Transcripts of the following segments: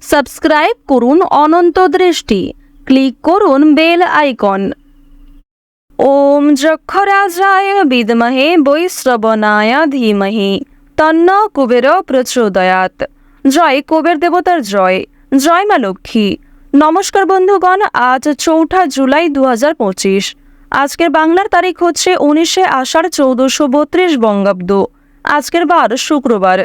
Subscribe করুন অনন্ত দৃষ্টি, click করুন বেল আইকন। ওম যক্ষরাজায় বিদ্মহে বৈশ্রবণায় ধীমহি তন্ন কুবের প্রচোদয়াৎ। জয় কুবের দেবতার জয়, জয় মা লক্ষ্মী। নমস্কার বন্ধুগণ, আজ 4 জুলাই 2025। আজকের বাংলার তারিখ হচ্ছে 19 আষাঢ় 1432 বঙ্গাব্দ। আজকের বার শুক্রবার।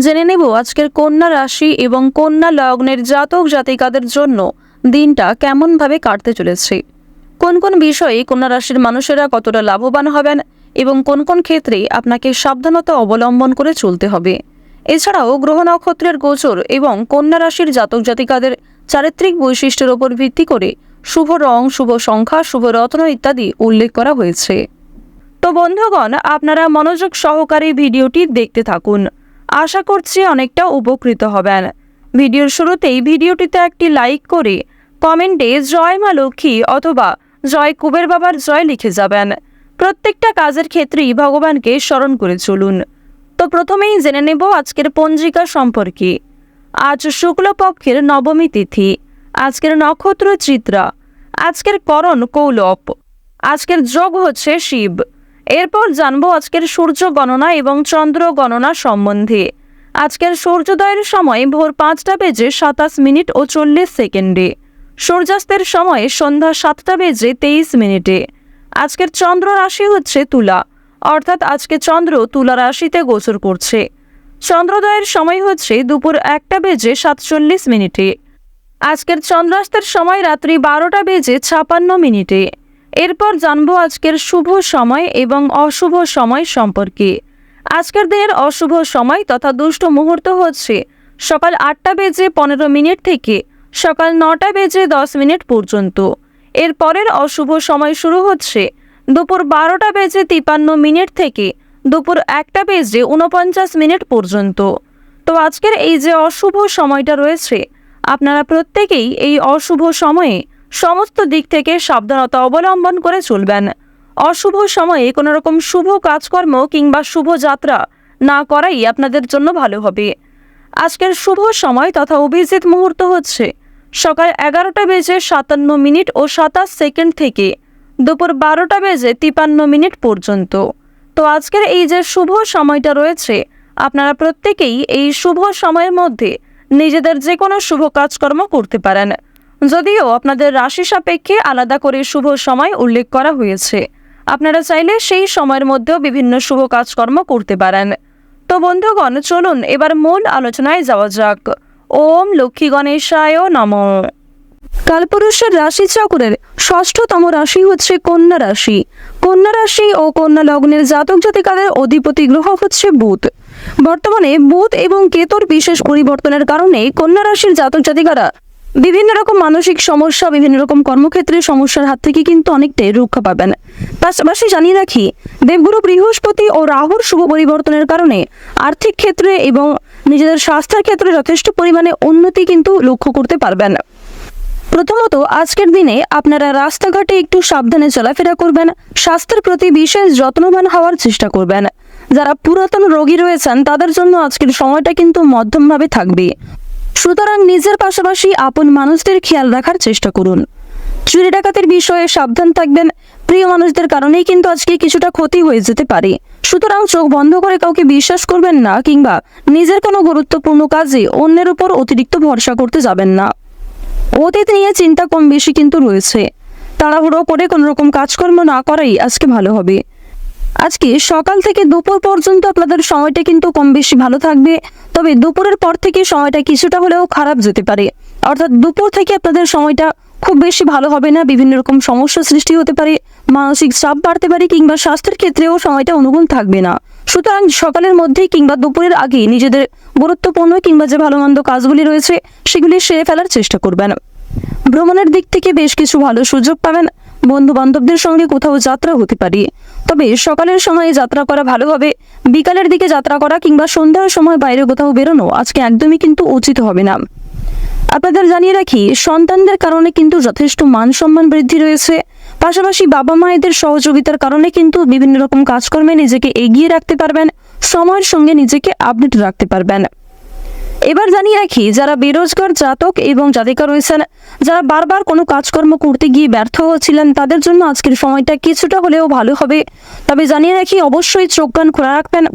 জেনে নেব আজকের কন্যা রাশি এবং কন্যা লগ্নের জাতক জাতিকাদের জন্য দিনটা কেমনভাবে কাটতে চলেছে, কোন কোন বিষয়ে কন্যা রাশির মানুষেরা কতটা লাভবান হবেন এবং কোন কোন ক্ষেত্রে আপনাকে সাবধানতা অবলম্বন করে চলতে হবে। এছাড়াও গ্রহ নক্ষত্রের গোচর এবং কন্যা রাশির জাতক জাতিকাদের চারিত্রিক বৈশিষ্ট্যের উপর ভিত্তি করে শুভ রং, শুভ সংখ্যা, শুভ রত্ন ইত্যাদি উল্লেখ করা হয়েছে। তো বন্ধুগণ, আপনারা মনোযোগ সহকারে ভিডিওটি দেখতে থাকুন। আশা করছি অনেকটা উপকৃত হবেন। ভিডিওর শুরুতেই ভিডিওটিতে একটি লাইক করে কমেন্টে জয় মা লক্ষ্মী অথবা জয় কুবের বাবার জয় লিখে যাবেন। প্রত্যেকটা কাজের ক্ষেত্রেই ভগবানকে স্মরণ করে চলুন। তো প্রথমেই জেনে নেব আজকের পঞ্জিকা সম্পর্কে। আজ শুক্লপক্ষের নবমী তিথি, আজকের নক্ষত্র চিত্রা, আজকের করণ কৌলব, আজকের যোগ হচ্ছে শিব। এরপর জানবো আজকের সূর্য গণনা এবং চন্দ্র গণনা সম্বন্ধে। আজকের সূর্যোদয়ের সময় ভোর 5:27 ও 40 সূর্যাস্তের সময় সন্ধ্যা 7:23। আজকের চন্দ্র রাশি হচ্ছে তুলা, অর্থাৎ আজকে চন্দ্র তুলা রাশিতে গোচর করছে। চন্দ্রোদয়ের সময় হচ্ছে দুপুর 1:47। আজকের চন্দ্রাস্তের সময় রাত্রি 12:56। এরপর জানবো আজকের শুভ সময় এবং অশুভ সময় সম্পর্কে। আজকের দিনের অশুভ সময় তথা দুষ্ট মুহূর্ত হচ্ছে সকাল 8:15 থেকে সকাল 9:10 পর্যন্ত। এর পরের অশুভ সময় শুরু হচ্ছে দুপুর 12:53 থেকে দুপুর 1:49 পর্যন্ত। তো আজকের এই যে অশুভ সময়টা রয়েছে, আপনারা প্রত্যেকেই এই অশুভ সময়ে সমস্ত দিক থেকে সাবধানতা অবলম্বন করে চলবেন। অশুভ সময়ে কোনো রকম শুভ কাজকর্ম কিংবা শুভ যাত্রা না করাই আপনাদের জন্য ভালো হবে। আজকের শুভ সময় তথা অভিজিৎ মুহূর্ত হচ্ছে সকাল 11:57 ও 27 থেকে দুপুর 12:53 পর্যন্ত। তো আজকের এই যে শুভ সময়টা রয়েছে, আপনারা প্রত্যেকেই এই শুভ সময়ের মধ্যে নিজেদের যে কোনো শুভ কাজকর্ম করতে পারেন, যদিও আপনাদের রাশি সাপেক্ষে আলাদা করে শুভ সময় উল্লেখ করা হয়েছে। আপনারা চাইলে সেই সময়ের মধ্যেও বিভিন্ন শুভ কাজকর্ম করতে পারেন। তো বন্ধুগণ, চলুন এবার মূল আলোচনায় যাওয়া যাক। ওম লক্ষ্মী গণেশায় নমঃ। কালপুরুষের রাশি চক্রের 6ঠতম রাশি হচ্ছে কন্যা রাশি। কন্যা রাশি ও কন্যা লগ্নের জাতক জাতিকাদের অধিপতি গ্রহ হচ্ছে বুধ। বর্তমানে বুধ এবং কেতুর বিশেষ পরিবর্তনের কারণে কন্যা রাশির জাতক জাতিকারা বিভিন্ন রকম মানসিক সমস্যা, বিভিন্ন রকম কর্মক্ষেত্রে সমস্যার হাত থেকে কিন্তু অনেকটাই রক্ষা পাবেন। পাশাপাশি জানিয়ে রাখি, দেবগুরু বৃহস্পতি ও রাহুর শুভ পরিবর্তনের কারণে আর্থিক ক্ষেত্রে এবং নিজেদের স্বাস্থ্যের ক্ষেত্রে যথেষ্ট পরিমাণে উন্নতি কিন্তু লক্ষ্য করতে পারবেন। প্রথমত, আজকের দিনে আপনারা রাস্তাঘাটে একটু সাবধানে চলাফেরা করবেন, স্বাস্থ্যের প্রতি বিশেষ যত্নবান হওয়ার চেষ্টা করবেন। যারা পুরাতন রোগী রয়েছেন তাদের জন্য আজকের সময়টা কিন্তু মধ্যমভাবে থাকবে, সুতরাং নিজের পাশাপাশি আপন মানুষদের খেয়াল রাখার চেষ্টা করুন। চুরি ডাকাতির বিষয়ে সাবধান থাকবেন। প্রিয় মানুষদের কারণেই কিন্তু আজকে কিছুটা ক্ষতি হয়ে যেতে পারে, সুতরাং চোখ বন্ধ করে কাউকে বিশ্বাস করবেন না কিংবা নিজের কোনো গুরুত্বপূর্ণ কাজে অন্যের উপর অতিরিক্ত ভরসা করতে যাবেন না। অতীত নিয়ে চিন্তা কম বেশি কিন্তু রয়েছে, তাড়াহুড়ো করে কোনো রকম কাজকর্ম না করাই আজকে ভালো হবে। আজকে সকাল থেকে দুপুর পর্যন্ত আপনাদের সময়টা কিন্তু কম বেশি ভালো থাকবে, তবে দুপুরের পর থেকে সময়টা কিছুটা হলেও খারাপ যেতে পারে। অর্থাৎ দুপুর থেকে আপনাদের সময়টা খুব বেশি ভালো হবে না, বিভিন্ন রকম সমস্যা সৃষ্টি হতে পারে, মানসিক চাপ বাড়তে পারে কিংবা স্বাস্থ্যের ক্ষেত্রেও সময়টা অনুকূল থাকবে না। সুতরাং সকালের মধ্যেই কিংবা দুপুরের আগেই নিজেদের গুরুত্বপূর্ণ কিংবা যে ভালো মন্দ কাজগুলি রয়েছে সেগুলি সেরে ফেলার চেষ্টা করবেন। ভ্রমণের দিক থেকে বেশ কিছু ভালো সুযোগ পাবেন। বন্ধু বান্ধবদের সঙ্গে কোথাও যাত্রা হতে পারে, তবে সকালের সময়ে যাত্রা করা ভালো হবে। বিকালের দিকে যাত্রা করা কিংবা সন্ধ্যার সময় বাইরে কোথাও বেরোনো আজকে একদমই কিন্তু উচিত হবে না। আপনাদের জানিয়ে রাখি, সন্তানদের কারণে কিন্তু যথেষ্ট মান সম্মান বৃদ্ধি রয়েছে। পাশাপাশি বাবা মায়েদের সহযোগিতার কারণে কিন্তু বিভিন্ন রকম কাজকর্মে নিজেকে এগিয়ে রাখতে পারবেন, সময়ের সঙ্গে নিজেকে আপডেট রাখতে পারবেন। এবার জানিয়ে রাখি, যারা বেরোজগার জাতক এবং জাতিকা রয়েছেন, যারা বারবার কোনো কাজকর্ম করতে গিয়ে ব্যর্থ হচ্ছিলেন, তাদের জন্য আজকের সময়টা কিছুটা হলেও ভালো হবে। তবে জানিয়ে রাখি, অবশ্যই চোখ কান খোলা রাখবেন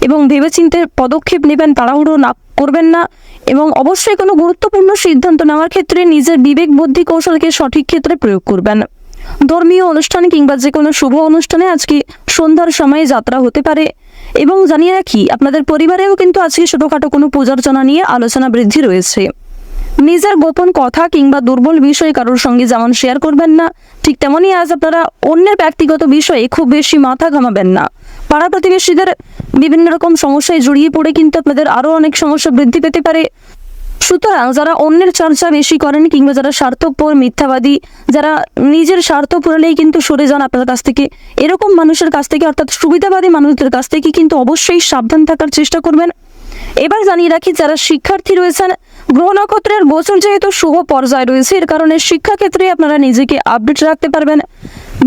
এবং ভেবেচিন্তে পদক্ষেপ নেবেন, তাড়াহুড়ো না করবেন না। এবং অবশ্যই কোনো গুরুত্বপূর্ণ সিদ্ধান্ত নেওয়ার ক্ষেত্রে নিজের বিবেক বুদ্ধি কৌশলকে সঠিক ক্ষেত্রে প্রয়োগ করবেন। ধর্মীয় অনুষ্ঠান কিংবা যে কোনো শুভ অনুষ্ঠানে আজকে সন্ধ্যার সময়ে যাত্রা হতে পারে। এবং জানিয়ে রাখি, আপনাদের পরিবারেও কিন্তু আজকে ছোটোখাটো কোনো পূজার্চনা নিয়ে আলোচনা বৃদ্ধি রয়েছে। নিজের গোপন কথা কিংবা দুর্বল বিষয় কারোর সঙ্গে যেমন শেয়ার করবেন না, ঠিক তেমনই আজ আপনারা অন্যের ব্যক্তিগত বিষয়ে খুব বেশি মাথা ঘামাবেন না। পাড়া প্রতিবেশীদের বিভিন্ন রকম সমস্যায় জড়িয়ে পড়ে কিন্তু আপনাদের আরও অনেক সমস্যা বৃদ্ধি পেতে পারে। সুতরাং যারা অন্যের চর্চা বেশি করেন কিংবা যারা স্বার্থপর, মিথ্যাবাদী, যারা নিজের স্বার্থ পুরালেই কিন্তু সরে যান আপনার কাছ থেকে, এরকম মানুষের কাছ থেকে অর্থাৎ সুবিধাবাদী মানুষদের কাছ থেকে কিন্তু অবশ্যই সাবধান থাকার চেষ্টা করবেন। এবার জানিয়ে রাখি, যারা শিক্ষার্থী রয়েছেন, গ্রহ নক্ষত্রের গোচর যেহেতু শুভ পর্যায়ে রয়েছে, এর কারণে শিক্ষাক্ষেত্রে আপনারা নিজেকে আপডেট রাখতে পারবেন।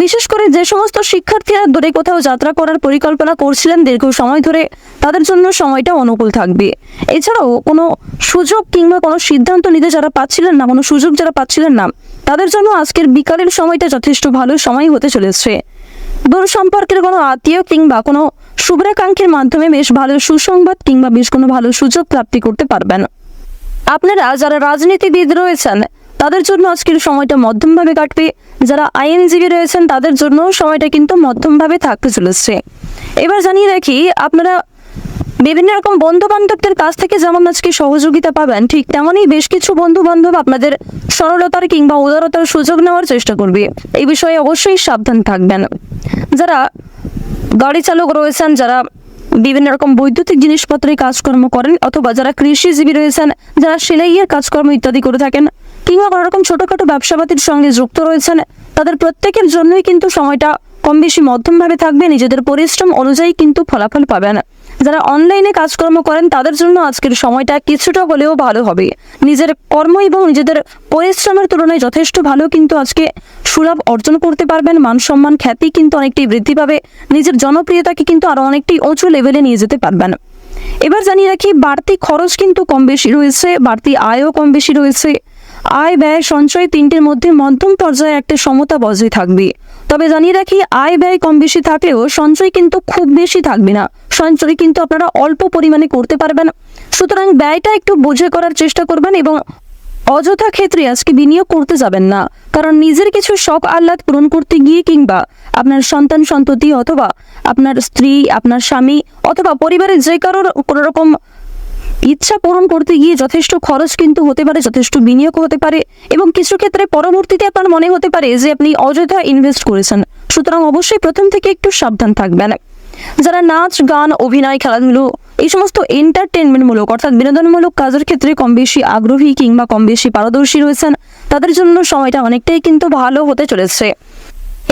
বিশেষ করে যে সমস্ত শিক্ষার্থীরা দূরে কোথাও যাত্রা করার পরিকল্পনা করছিলেন দীর্ঘ সময় ধরে, তাদের জন্য সময়টা অনুকূল থাকবে। এছাড়াও কোনো সুযোগ কিংবা কোনো সিদ্ধান্ত নিতে যারা পাচ্ছিলেন না, কোনো সুযোগ যারা পাচ্ছিলেন না, তাদের জন্য আজকের বিকালের সময়টা যথেষ্ট ভালো সময় হতে চলেছে। দূর সম্পর্কের কোনো আত্মীয় কিংবা কোনো শুভ্রাকাঙ্ক্ষীর মাধ্যমে বেশ ভালো সুসংবাদ কিংবা বেশ কোনো ভালো সুযোগ প্রাপ্তি করতে পারবেন। আপনারা যারা রাজনীতিবিদ রয়েছেন, তাদের জন্য আজকের সময়টা মধ্যমভাবে কাটবে। যারা আইনজীবী রয়েছেন, তাদের জন্য সময়টা কিন্তু মধ্যমভাবে থাকতে চলেছে। এবার জানিয়ে রাখি, আপনারা বিভিন্ন রকম বন্ধু বান্ধবদের কাছ থেকে যেমন আজকে সহযোগিতা পাবেন, ঠিক তেমনই বেশ কিছু বন্ধু বান্ধব আপনাদের সরলতার কিংবা উদারতার সুযোগ নেওয়ার চেষ্টা করবে। এই বিষয়ে অবশ্যই সাবধান থাকবেন। যারা গাড়ি চালক রয়েছেন, যারা বিভিন্ন রকম বৈদ্যুতিক জিনিসপত্রের কাজকর্ম করেন, অথবা যারা কৃষিজীবী রয়েছেন, যারা সেলাইয়ের কাজকর্ম ইত্যাদি করে থাকেন, কিংবা কোনো রকম ছোটোখাটো ব্যবসাপাতির সঙ্গে যুক্ত রয়েছেন, তাদের প্রত্যেকের জন্যই কিন্তু সময়টা কম বেশি মধ্যমভাবে থাকবে। নিজেদের পরিশ্রম অনুযায়ী কিন্তু ফলাফল পাবেন। যারা অনলাইনে কাজকর্ম করেন, তাদের জন্য আজকের সময়টা কিছুটা হলেও ভালো হবে। নিজের কর্ম এবং নিজেদের পরিশ্রমের তুলনায় যথেষ্ট ভালো কিন্তু আজকে সুলাভ অর্জন করতে পারবেন। মান সম্মান, খ্যাতি কিন্তু অনেকটাই বৃদ্ধি পাবে। নিজের জনপ্রিয়তাকে কিন্তু আরও অনেকটাই উঁচু লেভেলে নিয়ে যেতে পারবেন। এবার জানিয়ে রাখি, বাড়তি খরচ কিন্তু কম বেশি রয়েছে, বাড়তি আয়ও কম বেশি রয়েছে। আয় ব্যয় সঞ্চয় তিনটির মধ্যে মধ্যম পর্যায়ে একটা সমতা বজায় থাকবে। তবে জানিয়ে রাখি, আয় ব্যয় কম বেশি থাকলেও সঞ্চয় কিন্তু খুব বেশি থাকবে না। সঞ্চয় কিন্তু আপনারা অল্প পরিমাণে করতে পারবেন। সুতরাং ব্যয়টা একটু বুঝে করার চেষ্টা করবেন এবং অযথা ক্ষেত্রে আজকে বিনিয়োগ করতে যাবেন না। কারণ নিজের কিছু শখ আহ্লাদ পূরণ করতে গিয়ে কিংবা আপনার সন্তান সন্ততি অথবা আপনার স্ত্রী, আপনার স্বামী অথবা পরিবারের যে কারোর কোনো রকম ইচ্ছা পূরণ করতে গিয়ে যথেষ্ট খরচ কিন্তু হতে পারে, যথেষ্ট বিনিয়োগ হতে পারে এবং কিছু ক্ষেত্রে পরবর্তীতে আপনার মনে হতে পারে যে আপনি অযথা ইনভেস্ট করেছেন। সুতরাং অবশ্যই প্রথম থেকে একটু সাবধান থাকবেন। যারা নাচ, গান, অভিনয়, খেলাধুলো, এই সমস্ত এন্টারটেনমেন্টমূলক অর্থাৎ বিনোদনমূলক কাজের ক্ষেত্রে কম বেশি আগ্রহী কিংবা কম বেশি পারদর্শী রয়েছেন, তাদের জন্য সময়টা অনেকটাই কিন্তু ভালো হতে চলেছে।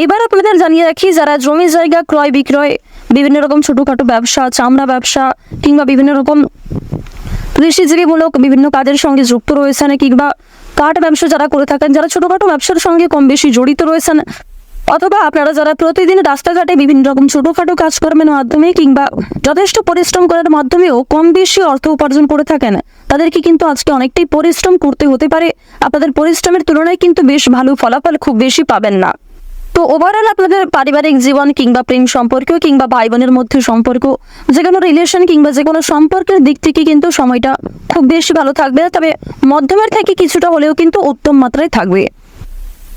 এবার আপনাদের জানিয়ে রাখি, যারা জমি জায়গা ক্রয় বিক্রয়, বিভিন্ন রকম ছোটোখাটো ব্যবসা, চামড়া ব্যবসা কিংবা বিভিন্ন রকম কৃষিজীবীমূলক বিভিন্ন কাজের সঙ্গে যুক্ত রয়েছেন, কিংবা কাঠ ব্যবসা যারা করে থাকেন, যারা ছোটোখাটো ব্যবসার সঙ্গে কম বেশি জড়িত রয়েছেন, অথবা আপনারা যারা প্রতিদিন রাস্তাঘাটে বিভিন্ন রকম ছোটোখাটো কাজকর্মের মাধ্যমে কিংবা যথেষ্ট পরিশ্রম করার মাধ্যমেও কম বেশি অর্থ উপার্জন করে থাকেন, তাদেরকে কিন্তু আজকে অনেকটাই পরিশ্রম করতে হতে পারে। আপনাদের পরিশ্রমের তুলনায় কিন্তু বেশ ভালো ফলাফল খুব বেশি পাবেন না। তো ওভারঅল আপনাদের পারিবারিক জীবন কিংবা প্রেম সম্পর্ক কিংবা ভাই বোনের মধ্যে সম্পর্ক, যে কোনো রিলেশন কিংবা যে কোনো সম্পর্কের দিক থেকে কিন্তু সময়টা খুব বেশি ভালো থাকবে, তবে মধ্যমের থেকে কিছুটা হলেও কিন্তু উত্তম মাত্রায় থাকবে।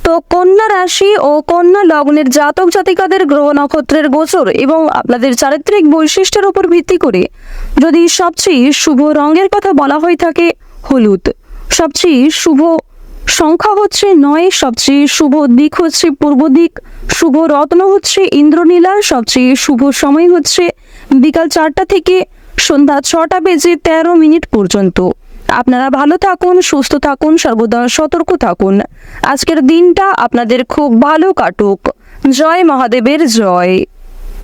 তো কন্যা রাশি ও কন্যা লগ্নের জাতক জাতিকাদের গ্রহ নক্ষত্রের গোচর এবং আপনাদের চারিত্রিক বৈশিষ্ট্যের উপর ভিত্তি করে যদি সবচেয়ে শুভ রঙের কথা বলা হয়ে থাকে হলুদ, সবচেয়ে শুভ সংখ্যা হচ্ছে 9, সবচেয়ে শুভ দিক হচ্ছে পূর্ব দিক, শুভ রত্ন হচ্ছে ইন্দ্রনীলা, সবচেয়ে শুভ সময় হচ্ছে বিকাল 4টা থেকে সন্ধ্যা 6টা বেজে 13 মিনিট পর্যন্ত। আপনারা ভালো থাকুন, সুস্থ থাকুন, সর্বদা সতর্ক থাকুন। আজকের দিনটা আপনাদের খুব ভালো কাটুক। জয় মহাদেবের জয়।